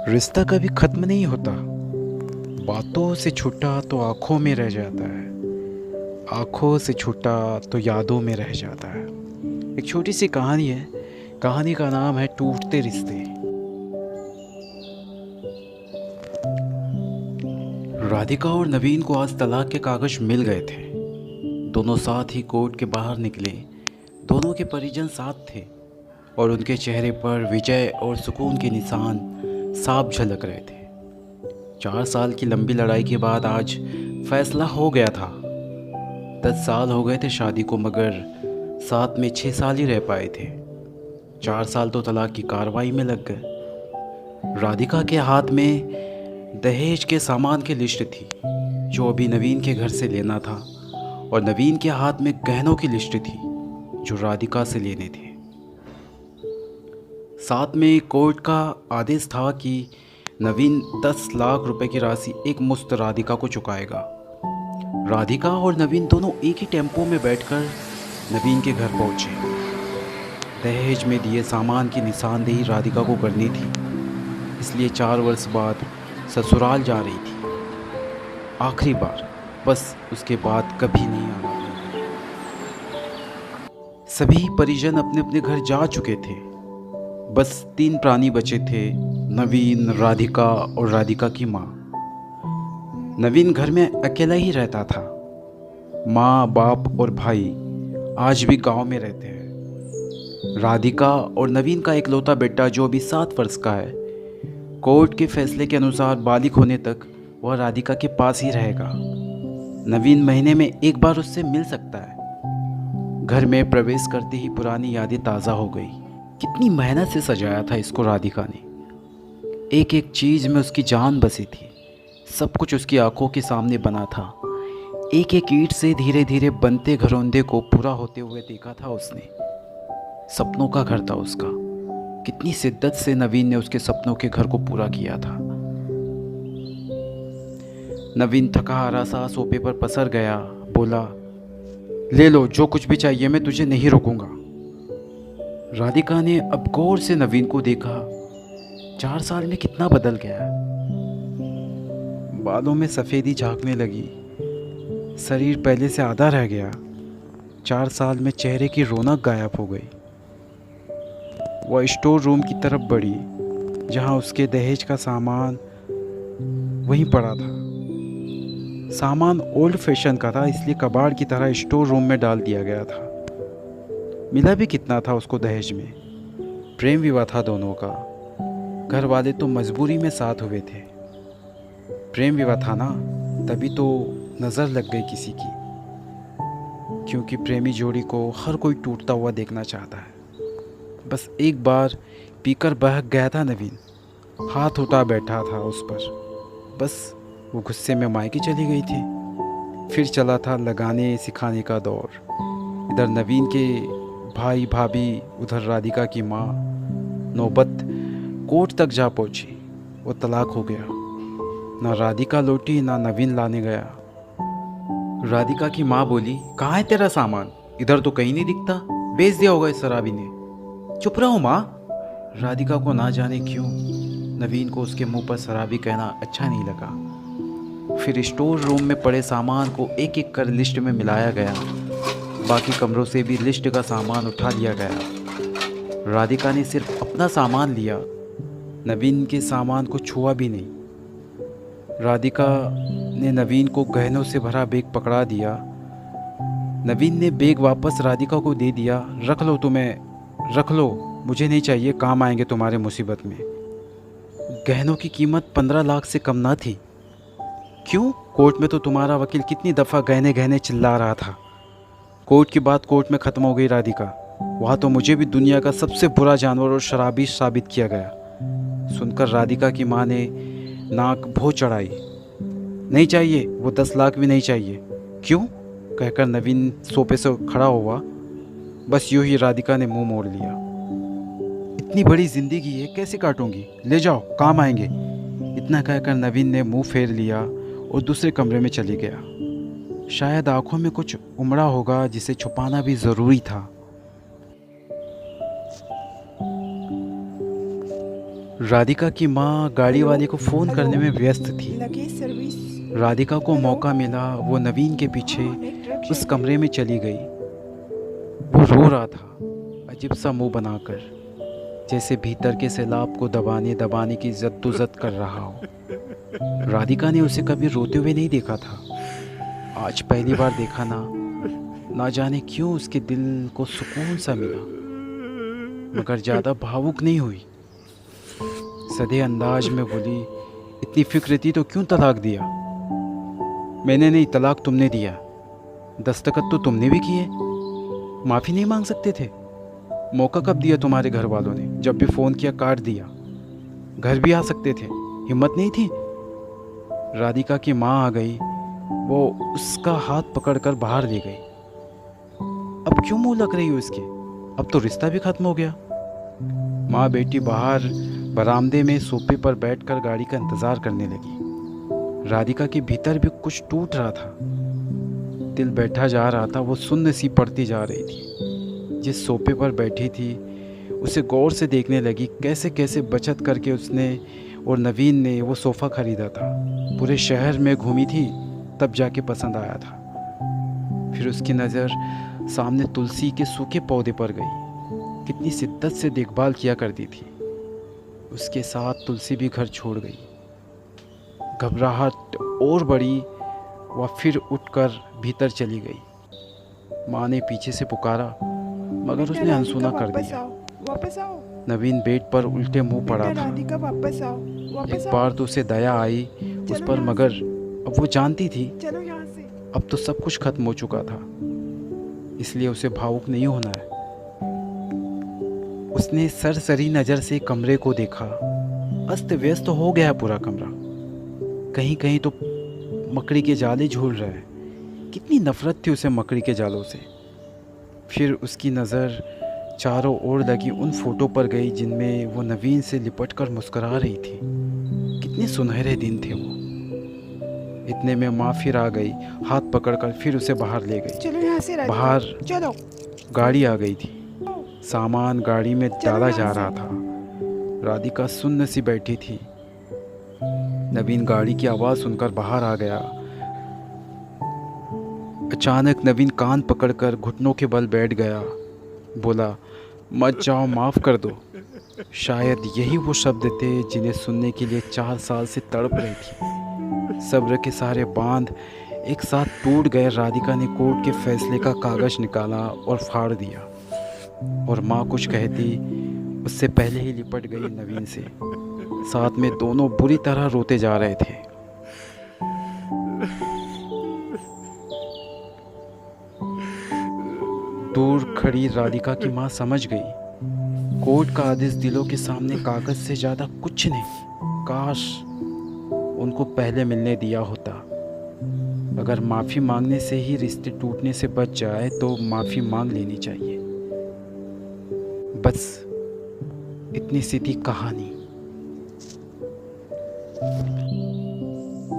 रिश्ता कभी खत्म नहीं होता। बातों से छूटा तो आंखों में रह जाता है, आंखों से छूटा तो यादों में रह जाता है। एक छोटी सी कहानी है। कहानी का नाम है टूटते रिश्ते। राधिका और नवीन को आज तलाक के कागज मिल गए थे। दोनों साथ ही कोर्ट के बाहर निकले। दोनों के परिजन साथ थे और उनके चेहरे पर विजय और सुकून के निशान साफ झलक रहे थे। 4 साल की लंबी लड़ाई के बाद आज फैसला हो गया था। 10 साल हो गए थे शादी को, मगर साथ में 6 साल ही रह पाए थे। 4 साल तो तलाक की कार्रवाई में लग गए। राधिका के हाथ में दहेज के सामान की लिस्ट थी जो अभी नवीन के घर से लेना था, और नवीन के हाथ में गहनों की लिस्ट थी जो राधिका से लेने थे। साथ में कोर्ट का आदेश था कि नवीन 10 लाख रुपए की राशि एक मुश्त राधिका को चुकाएगा। राधिका और नवीन दोनों एक ही टेम्पो में बैठकर नवीन के घर पहुंचे। दहेज में दिए सामान की निशानदेही राधिका को करनी थी, इसलिए 4 वर्ष बाद ससुराल जा रही थी। आखिरी बार, बस उसके बाद कभी नहीं आना। सभी परिजन अपने अपने घर जा चुके थे। बस 3 प्राणी बचे थे, नवीन, राधिका और राधिका की माँ। नवीन घर में अकेला ही रहता था। माँ, बाप और भाई आज भी गांव में रहते हैं। राधिका और नवीन का इकलौता बेटा जो अभी 7 वर्ष का है, कोर्ट के फैसले के अनुसार बालिग होने तक वह राधिका के पास ही रहेगा। नवीन महीने में एक बार उससे मिल सकता है। घर में प्रवेश करते ही पुरानी यादें ताज़ा हो गई। कितनी मेहनत से सजाया था इसको राधिका ने। एक एक चीज़ में उसकी जान बसी थी। सब कुछ उसकी आंखों के सामने बना था। एक एक ईंट से धीरे धीरे बनते घरौंदे को पूरा होते हुए देखा था उसने। सपनों का घर था उसका। कितनी शिद्दत से नवीन ने उसके सपनों के घर को पूरा किया था। नवीन थका हारा सा सोफे पर पसर गया, बोला, ले लो जो कुछ भी चाहिए, मैं तुझे नहीं रोकूंगा। राधिका ने अब गौर से नवीन को देखा। 4 साल में कितना बदल गया है। बालों में सफ़ेदी झांकने लगी, शरीर पहले से आधा रह गया। 4 साल में चेहरे की रौनक गायब हो गई। वह स्टोर रूम की तरफ बढ़ी, जहां उसके दहेज का सामान वहीं पड़ा था। सामान ओल्ड फैशन का था, इसलिए कबाड़ की तरह स्टोर रूम में डाल दिया गया था। मिला भी कितना था उसको दहेज में? प्रेम विवाह था दोनों का। घर वाले तो मजबूरी में साथ हुए थे। प्रेम विवाह था ना, तभी तो नज़र लग गई किसी की। क्योंकि प्रेमी जोड़ी को हर कोई टूटता हुआ देखना चाहता है। बस एक बार पीकर बहक गया था नवीन, हाथ उठा बैठा था उस पर। बस वो गुस्से में मायके चली गई थी। फिर चला था लगाने सिखाने का दौर। इधर नवीन के भाई भाभी, उधर राधिका की माँ। नौबत कोर्ट तक जा पहुंची। वो तलाक हो गया। ना राधिका लौटी, ना नवीन लाने गया। राधिका की माँ बोली, कहाँ है तेरा सामान? इधर तो कहीं नहीं दिखता, बेच दिया होगा इस शराबी ने। चुप रहो माँ। राधिका को ना जाने क्यों नवीन को उसके मुंह पर शराबी कहना अच्छा नहीं लगा। फिर स्टोर रूम में पड़े सामान को एक एक कर लिस्ट में मिलाया गया। बाकी कमरों से भी लिस्ट का सामान उठा लिया गया। राधिका ने सिर्फ अपना सामान लिया, नवीन के सामान को छुआ भी नहीं। राधिका ने नवीन को गहनों से भरा बैग पकड़ा दिया। नवीन ने बैग वापस राधिका को दे दिया। रख लो, तुम्हें रख लो, मुझे नहीं चाहिए, काम आएंगे तुम्हारे मुसीबत में। गहनों की कीमत 15 लाख से कम ना थी। क्यों? कोर्ट में तो तुम्हारा वकील कितनी दफ़ा गहने गहने चिल्ला रहा था। कोर्ट की बात कोर्ट में ख़त्म हो गई राधिका। वहाँ तो मुझे भी दुनिया का सबसे बुरा जानवर और शराबी साबित किया गया। सुनकर राधिका की माँ ने नाक भौं चढ़ाई। नहीं चाहिए, वो 10 लाख भी नहीं चाहिए। क्यों? कहकर नवीन सोफे से खड़ा हुआ। बस यूं ही राधिका ने मुंह मोड़ लिया। इतनी बड़ी जिंदगी है, कैसे काटूंगी? ले जाओ, काम आएंगे। इतना कहकर नवीन ने मुंह फेर लिया और दूसरे कमरे में चले गया। शायद आंखों में कुछ उमड़ा होगा जिसे छुपाना भी ज़रूरी था। राधिका की माँ गाड़ी वाले को फ़ोन करने में व्यस्त थी। Luggage service. राधिका को हेलो। मौका मिला, वो नवीन के पीछे हाँ, एक ट्रक उस चाहिए। कमरे में चली गई। वो रो रहा था, अजीब सा मुंह बनाकर, जैसे भीतर के सैलाब को दबाने दबाने की जद्दोजहद कर रहा हो। राधिका ने उसे कभी रोते हुए नहीं देखा था। आज पहली बार देखा ना जाने क्यों उसके दिल को सुकून सा मिला, मगर ज़्यादा भावुक नहीं हुई। सधे अंदाज में बोली, इतनी फिक्र थी तो क्यों तलाक दिया? मैंने नहीं, तलाक तुमने दिया। दस्तखत तो तुमने भी किए। माफ़ी नहीं मांग सकते थे? मौका कब दिया तुम्हारे घर वालों ने? जब भी फ़ोन किया काट दिया। घर भी आ सकते थे, हिम्मत नहीं थी? राधिका की माँ आ गई, वो उसका हाथ पकड़कर बाहर ले गई। अब क्यों मुंह लग रही हो इसके? अब तो रिश्ता भी खत्म हो गया। माँ बेटी बाहर बरामदे में सोफे पर बैठकर गाड़ी का इंतज़ार करने लगी। राधिका के भीतर भी कुछ टूट रहा था, दिल बैठा जा रहा था। वो सुन्न सी पड़ती जा रही थी। जिस सोफे पर बैठी थी उसे गौर से देखने लगी। कैसे कैसे बचत करके उसने और नवीन ने वो सोफ़ा ख़रीदा था। पूरे शहर में घूमी थी, तब जाके पसंद आया था। फिर उसकी नज़र सामने तुलसी के सूखे पौधे पर गई। कितनी शिद्दत से देखभाल किया करती थी। उसके साथ तुलसी भी घर छोड़ गई। घबराहट और बढ़ी, वह फिर उठकर भीतर चली गई। माँ ने पीछे से पुकारा, मगर बेटा उसने राधिका अनसुना कर वापस दिया। आओ, वापस आओ। नवीन बेड पर उल्टे मुंह पड़ा बेटा था। राधिका वापस आओ, वापस एक आओ। बार तो उसे दया आई उस चलो पर, यहाँ मगर से, अब वो जानती थी चलो यहाँ से। अब तो सब कुछ खत्म हो चुका था, इसलिए उसे भावुक नहीं होना है। उसने सरसरी नज़र से कमरे को देखा। अस्त व्यस्त हो गया पूरा कमरा। कहीं कहीं तो मकड़ी के जाले झूल रहे हैं। कितनी नफरत थी उसे मकड़ी के जालों से। फिर उसकी नज़र चारों ओर लगी उन फोटो पर गई जिनमें वो नवीन से लिपट कर मुस्कुरा रही थी। कितने सुनहरे दिन थे वो। इतने में माँ फिर आ गई, हाथ पकड़कर फिर उसे बाहर ले गई। चलो यहाँ से राधिका, बाहर चलो। गाड़ी आ गई थी। सामान गाड़ी में चलो डाला यहाँ जा से। रहा था। राधिका सुन्न सी बैठी थी। नवीन गाड़ी की आवाज़ सुनकर बाहर आ गया। अचानक नवीन कान पकड़कर घुटनों के बल बैठ गया। बोला, मत जाओ, माफ़ कर दो। शायद यही वो शब्द थे जिन्हें सुनने के लिए 4 साल से तड़प रही थी। सब्र के सारे बांध एक साथ टूट गए। राधिका ने कोर्ट के फैसले का कागज़ निकाला और फाड़ दिया। और माँ कुछ कहती उससे पहले ही लिपट गई नवीन से। साथ में दोनों बुरी तरह रोते जा रहे थे। दूर खड़ी राधिका की माँ समझ गई, कोर्ट का आदेश दिलों के सामने कागज से ज़्यादा कुछ नहीं। काश उनको पहले मिलने दिया होता। अगर माफ़ी मांगने से ही रिश्ते टूटने से बच जाए तो माफ़ी मांग लेनी चाहिए। बस इतनी सी थी कहानी।